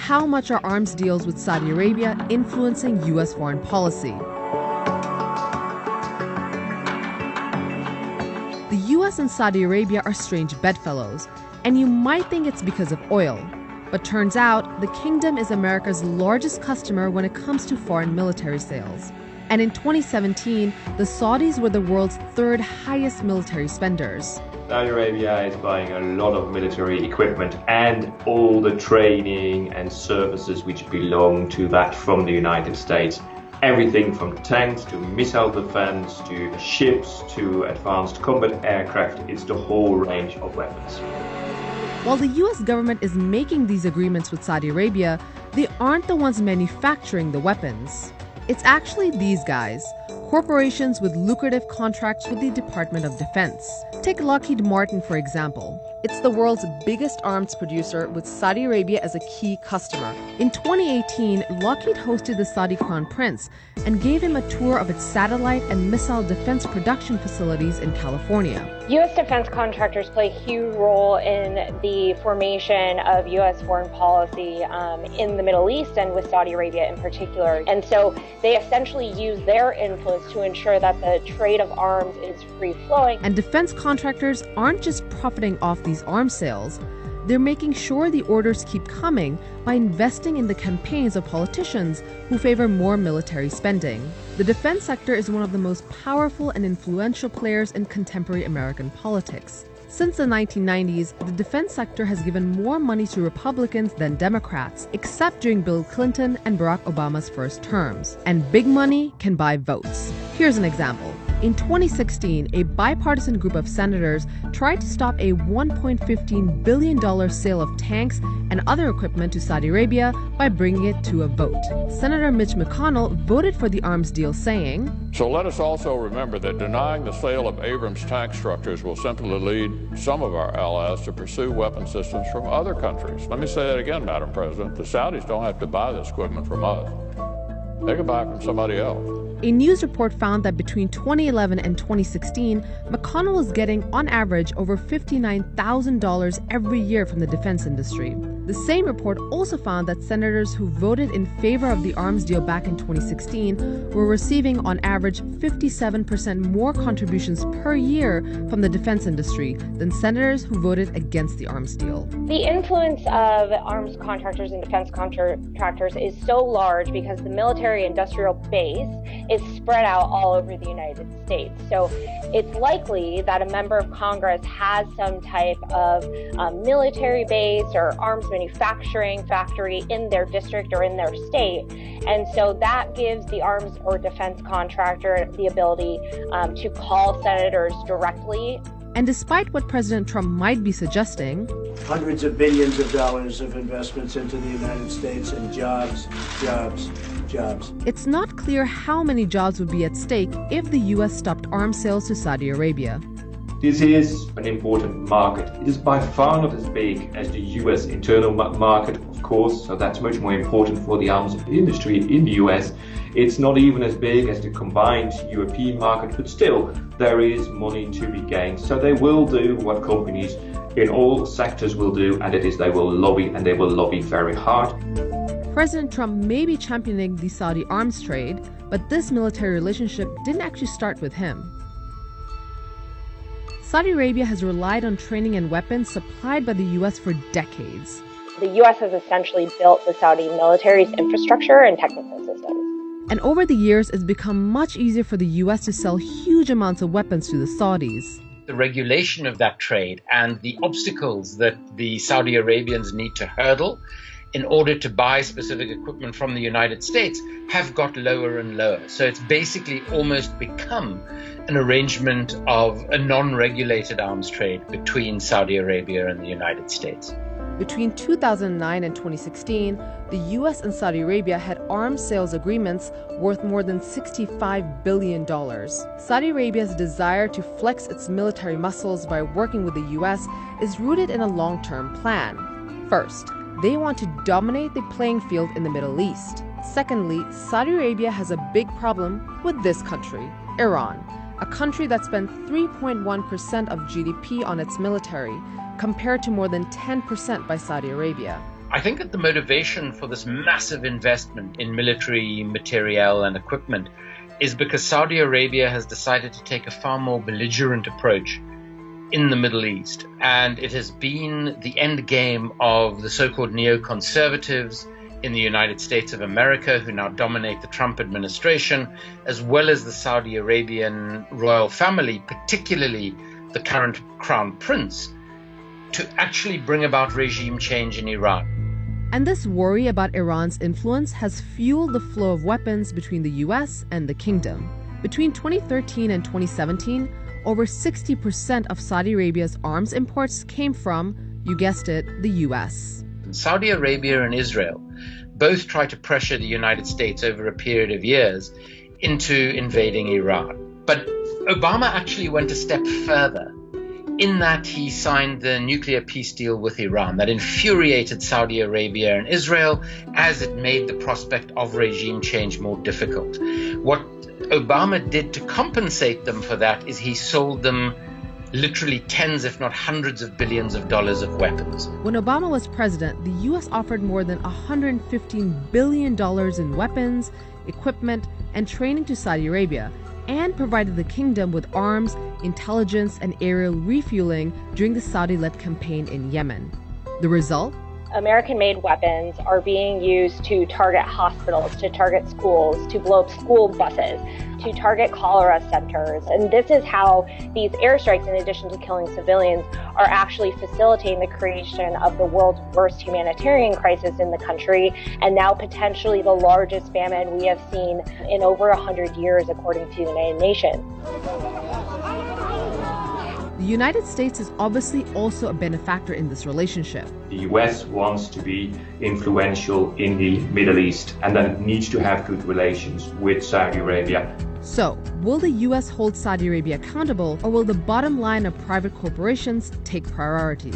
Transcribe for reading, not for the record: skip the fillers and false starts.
how much are arms deals with Saudi Arabia influencing U.S. foreign policy? The U.S. and Saudi Arabia are strange bedfellows, and you might think it's because of oil. But turns out, the kingdom is America's largest customer when it comes to foreign military sales. And in 2017, the Saudis were the world's third highest military spenders. Saudi Arabia is buying a lot of military equipment and all the training and services which belong to that from the United States. Everything from tanks to missile defense to ships to advanced combat aircraft. It's the whole range of weapons. While the U.S. government is making these agreements with Saudi Arabia, they aren't the ones manufacturing the weapons. It's actually these guys, corporations with lucrative contracts with the Department of Defense. Take Lockheed Martin, for example. It's the world's biggest arms producer with Saudi Arabia as a key customer. In 2018, Lockheed hosted the Saudi Crown Prince and gave him a tour of its satellite and missile defense production facilities in California. U.S. defense contractors play a huge role in the formation of U.S. foreign policy in the Middle East and with Saudi Arabia in particular. And so they essentially use their influence to ensure that the trade of arms is free-flowing. And defense contractors aren't just profiting off these arms sales. They're making sure the orders keep coming by investing in the campaigns of politicians who favor more military spending. The defense sector is one of the most powerful and influential players in contemporary American politics. Since the 1990s, the defense sector has given more money to Republicans than Democrats, except during Bill Clinton and Barack Obama's first terms. And big money can buy votes. Here's an example. In 2016, a bipartisan group of senators tried to stop a $1.15 billion sale of tanks and other equipment to Saudi Arabia by bringing it to a vote. Senator Mitch McConnell voted for the arms deal, saying, "So let us also remember that denying the sale of Abrams tank structures will simply lead some of our allies to pursue weapon systems from other countries." Let me say that again, Madam President. The Saudis don't have to buy this equipment from us. They can buy it from somebody else. A news report found that between 2011 and 2016, McConnell was getting, on average, over $59,000 every year from the defense industry. The same report also found that senators who voted in favor of the arms deal back in 2016 were receiving, on average, 57% more contributions per year from the defense industry than senators who voted against the arms deal. The influence of arms contractors and defense contractors is so large because the military-industrial base is spread out all over the United States. So it's likely that a member of Congress has some type of military base or arms manufacturing factory in their district or in their state. And so that gives the arms or defense contractor the ability to call senators directly. And despite what President Trump might be suggesting, hundreds of billions of dollars of investments into the United States and jobs, jobs, jobs. It's not clear how many jobs would be at stake if the U.S. stopped arms sales to Saudi Arabia. This is an important market. It is by far not as big as the US internal market, of course, so that's much more important for the arms industry in the US. It's not even as big as the combined European market, but still, there is money to be gained. So they will do what companies in all sectors will do, and it is they will lobby, and they will lobby very hard. President Trump may be championing the Saudi arms trade, but this military relationship didn't actually start with him. Saudi Arabia has relied on training and weapons supplied by the U.S. for decades. The U.S. has essentially built the Saudi military's infrastructure and technical systems. And over the years, it's become much easier for the U.S. to sell huge amounts of weapons to the Saudis. The regulation of that trade and the obstacles that the Saudi Arabians need to hurdle in order to buy specific equipment from the United States have got lower and lower. So it's basically almost become an arrangement of a non-regulated arms trade between Saudi Arabia and the United States. Between 2009 and 2016, the U.S. and Saudi Arabia had arms sales agreements worth more than $65 billion. Saudi Arabia's desire to flex its military muscles by working with the U.S. is rooted in a long-term plan. First, they want to dominate the playing field in the Middle East. Secondly, Saudi Arabia has a big problem with this country, Iran, a country that spent 3.1% of GDP on its military, compared to more than 10% by Saudi Arabia. I think that the motivation for this massive investment in military materiel and equipment is because Saudi Arabia has decided to take a far more belligerent approach in the Middle East. And it has been the end game of the so-called neoconservatives in the United States of America, who now dominate the Trump administration, as well as the Saudi Arabian royal family, particularly the current crown prince, to actually bring about regime change in Iran. And this worry about Iran's influence has fueled the flow of weapons between the US and the kingdom. Between 2013 and 2017, over 60% of Saudi Arabia's arms imports came from, you guessed it, the US. Saudi Arabia and Israel both tried to pressure the United States over a period of years into invading Iran. But Obama actually went a step further, in that he signed the nuclear peace deal with Iran that infuriated Saudi Arabia and Israel, as it made the prospect of regime change more difficult. What Obama did to compensate them for that is he sold them literally tens, if not hundreds of billions of dollars of weapons. When Obama was president, the U.S. offered more than $115 billion in weapons, equipment, and training to Saudi Arabia, and provided the kingdom with arms, intelligence, and aerial refueling during the Saudi-led campaign in Yemen. The result? American-made weapons are being used to target hospitals, to target schools, to blow up school buses, to target cholera centers. And this is how these airstrikes, in addition to killing civilians, are actually facilitating the creation of the world's worst humanitarian crisis in the country, and now potentially the largest famine we have seen in over 100 years, according to the United Nations. The United States is obviously also a benefactor in this relationship. The US wants to be influential in the Middle East, and then it needs to have good relations with Saudi Arabia. So, will the US hold Saudi Arabia accountable, or will the bottom line of private corporations take priority?